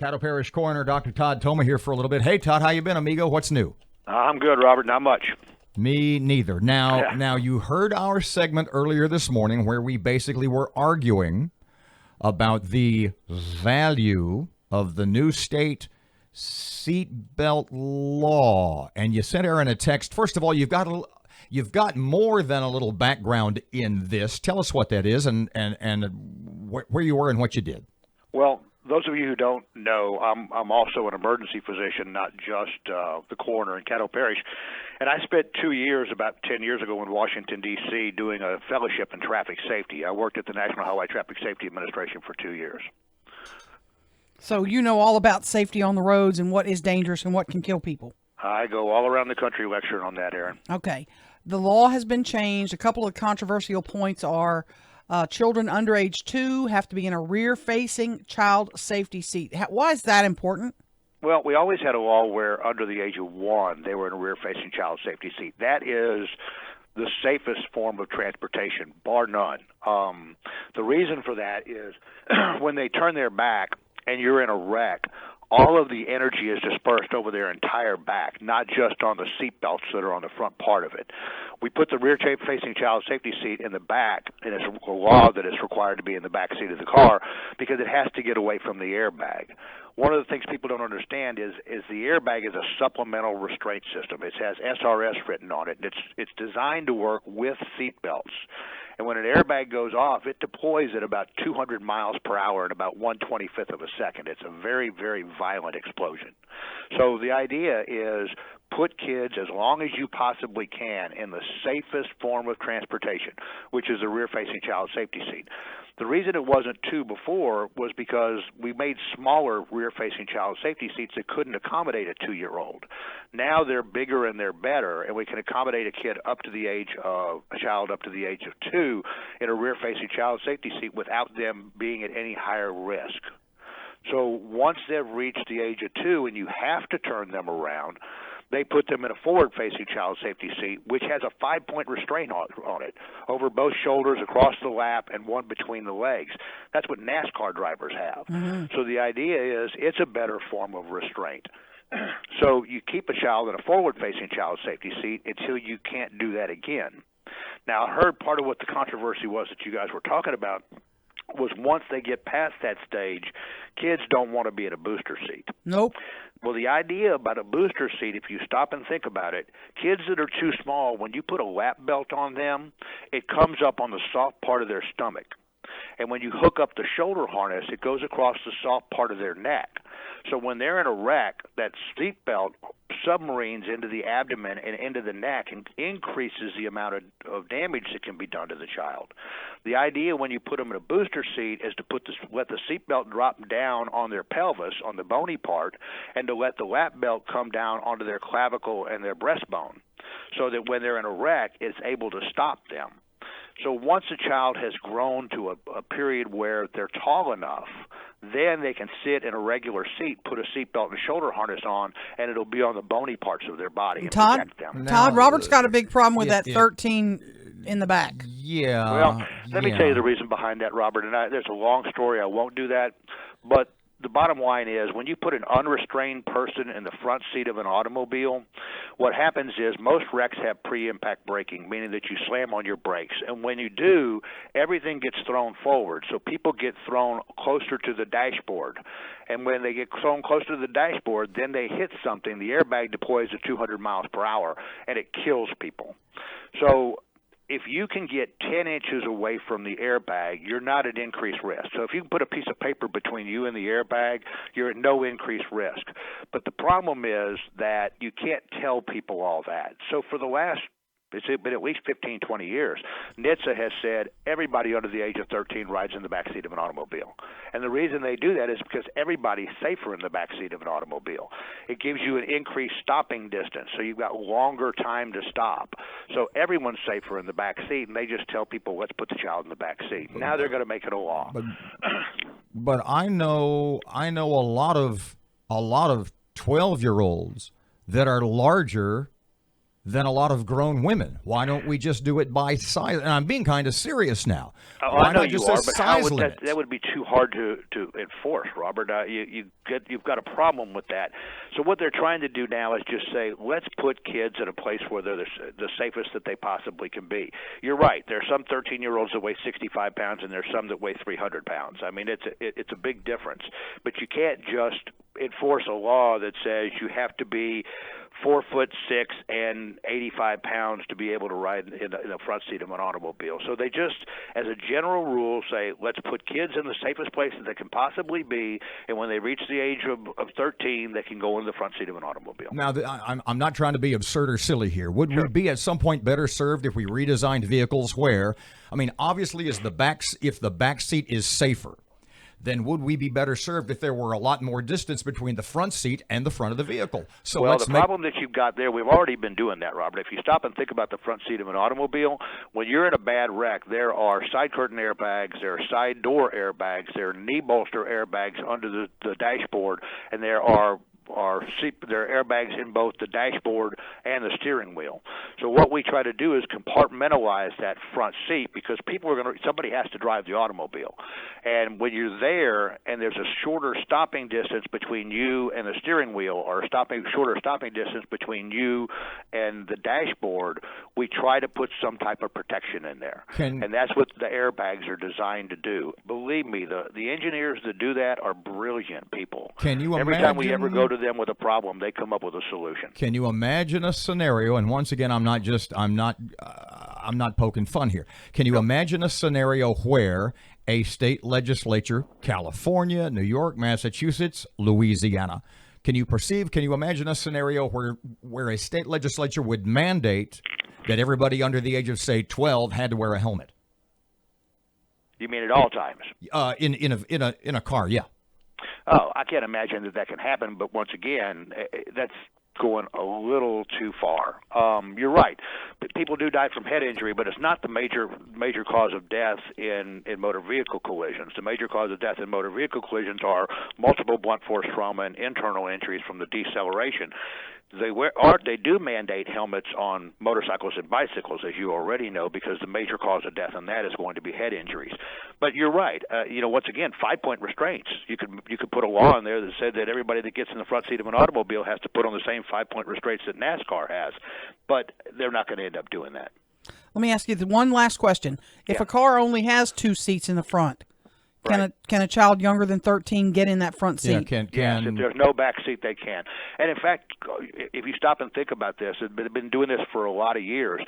Caddo Parish Coroner Dr. Todd Thoma here for a little bit. Hey, Todd, how you been, amigo? What's new? I'm good, Robert. Not much. Me neither. Now you heard our segment earlier this morning where we basically were arguing about the value of the new state seatbelt law, and you sent Aaron a text. First of all, you've got more than a little background in this. Tell us what that is and where you were and what you did. Well, those of you who don't know, I'm also an emergency physician, not just the coroner in Caddo Parish. And I spent 2 years, about 10 years ago, in Washington, D.C., doing a fellowship in traffic safety. I worked at the National Highway Traffic Safety Administration for 2 years. So you know all about safety on the roads and what is dangerous and what can kill people. I go all around the country lecturing on that, Aaron. Okay. The law has been changed. A couple of controversial points are children under age 2 have to be in a rear-facing child safety seat. Why is that important? Well, we always had a law where under the age of 1, they were in a rear-facing child safety seat. That is the safest form of transportation, bar none. The reason for that is when they turn their back and you're in a wreck, all of the energy is dispersed over their entire back, not just on the seat belts that are on the front part of it. We put the rear-facing child safety seat in the back, and it's a law that it's required to be in the back seat of the car because it has to get away from the airbag. One of the things people don't understand is the airbag is a supplemental restraint system. It has SRS written on it. It's designed to work with seat belts. And when an airbag goes off, it deploys at about 200 miles per hour in about 1/25th of a second. It's a very, very violent explosion. So the idea is put kids, as long as you possibly can, in the safest form of transportation, which is a rear-facing child safety seat. The reason it wasn't 2 before was because we made smaller rear-facing child safety seats that couldn't accommodate a 2-year-old. Now they're bigger and they're better, and we can accommodate a child up to the age of 2 in a rear-facing child safety seat without them being at any higher risk. So once they've reached the age of 2 and you have to turn them around, they put them in a forward-facing child safety seat, which has a 5-point restraint on it, over both shoulders, across the lap, and one between the legs. That's what NASCAR drivers have. Mm-hmm. So the idea is it's a better form of restraint. So you keep a child in a forward-facing child safety seat until you can't do that again. Now, I heard part of what the controversy was that you guys were talking about was once they get past that stage, kids don't want to be in a booster seat. Nope. Well, the idea about a booster seat, if you stop and think about it, kids that are too small, when you put a lap belt on them, it comes up on the soft part of their stomach. And when you hook up the shoulder harness, it goes across the soft part of their neck. So when they're in a wreck, that seat belt submarines into the abdomen and into the neck and increases the amount of damage that can be done to the child. The idea when you put them in a booster seat is to let the seat belt drop down on their pelvis, on the bony part, and to let the lap belt come down onto their clavicle and their breastbone, so that when they're in a wreck, it's able to stop them. So once a child has grown to a period where they're tall enough, then they can sit in a regular seat, put a seatbelt and a shoulder harness on, and it'll be on the bony parts of their body and protect them. Todd, Robert's got a big problem with that 13 in the back. Yeah. Well, let me tell you the reason behind that, Robert, and there's a long story. I won't do that. But the bottom line is when you put an unrestrained person in the front seat of an automobile, what happens is most wrecks have pre-impact braking, meaning that you slam on your brakes. And when you do, everything gets thrown forward. So people get thrown closer to the dashboard. And when they get thrown closer to the dashboard, then they hit something. The airbag deploys at 200 miles per hour, and it kills people. So if you can get 10 inches away from the airbag, you're not at increased risk. So if you can put a piece of paper between you and the airbag, you're at no increased risk. But the problem is that you can't tell people all that. So for the last It's been at least 15, 20 years. NHTSA has said everybody under the age of 13 rides in the backseat of an automobile. And the reason they do that is because everybody's safer in the backseat of an automobile. It gives you an increased stopping distance, so you've got longer time to stop. So everyone's safer in the backseat, and they just tell people, let's put the child in the backseat. Now they're going to make it a law. But I know a lot of 12-year-olds that are larger than a lot of grown women? Why don't we just do it by size? And I'm being kind of serious now. Oh, Why I know not you just are, a but how size would limit? that would be too hard to enforce, Robert. You've got a problem with that. So what they're trying to do now is just say, let's put kids in a place where they're the safest that they possibly can be. You're right. There are some 13-year-olds that weigh 65 pounds, and there's some that weigh 300 pounds. I mean, it's a big difference. But you can't just enforce a law that says you have to be 4'6" and 85 pounds to be able to ride in the front seat of an automobile. So they just, as a general rule, say, let's put kids in the safest place that they can possibly be, and when they reach the age of 13, they can go in the front seat of an automobile. Now, I'm not trying to be absurd or silly here. Would we be at some point better served if we redesigned vehicles where, I mean, obviously, if the back seat is safer, then would we be better served if there were a lot more distance between the front seat and the front of the vehicle? So well, the problem that you've got there, we've already been doing that, Robert. If you stop and think about the front seat of an automobile, when you're in a bad wreck, there are side curtain airbags, there are side door airbags, there are knee bolster airbags under the dashboard, and there are airbags in both the dashboard and the steering wheel. So what we try to do is compartmentalize that front seat, because somebody has to drive the automobile. And when you're there and there's a shorter stopping distance between you and the steering wheel, or shorter stopping distance between you and the dashboard, we try to put some type of protection in there. And that's what the airbags are designed to do. Believe me, the engineers that do that are brilliant people. Can you Every imagine? time we ever go to them with a problem, they come up with a solution. Can you imagine a scenario? And once again, I'm not poking fun here. Can you imagine a scenario where a state legislature, California, New York, Massachusetts, Louisiana, can you imagine a scenario where a state legislature would mandate that everybody under the age of, say, 12 had to wear a helmet? You mean at all times? In a car, yeah. Oh, I can't imagine that can happen, but once again, that's going a little too far. You're right. People do die from head injury, but it's not the major cause of death in motor vehicle collisions. The major cause of death in motor vehicle collisions are multiple blunt force trauma and internal injuries from the deceleration. They do mandate helmets on motorcycles and bicycles, as you already know, because the major cause of death on that is going to be head injuries. But you're right. Once again, 5-point restraints. You could put a law in there that said that everybody that gets in the front seat of an automobile has to put on the same 5-point restraints that NASCAR has. But they're not going to end up doing that. Let me ask you one last question. If a car only has 2 seats in the front, can a child younger than 13 get in that front seat? Yes, if there's no back seat, they can. And in fact, if you stop and think about this, they've been doing this for a lot of years.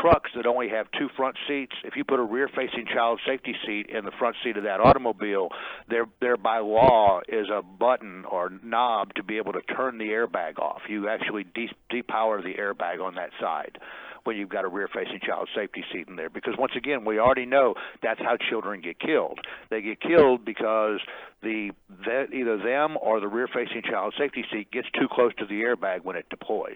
Trucks that only have 2 front seats, if you put a rear-facing child safety seat in the front seat of that automobile, there by law is a button or knob to be able to turn the airbag off. You actually depower the airbag on that side when you've got a rear-facing child safety seat in there. Because once again, we already know that's how children get killed. They get killed because either them or the rear-facing child safety seat gets too close to the airbag when it deploys.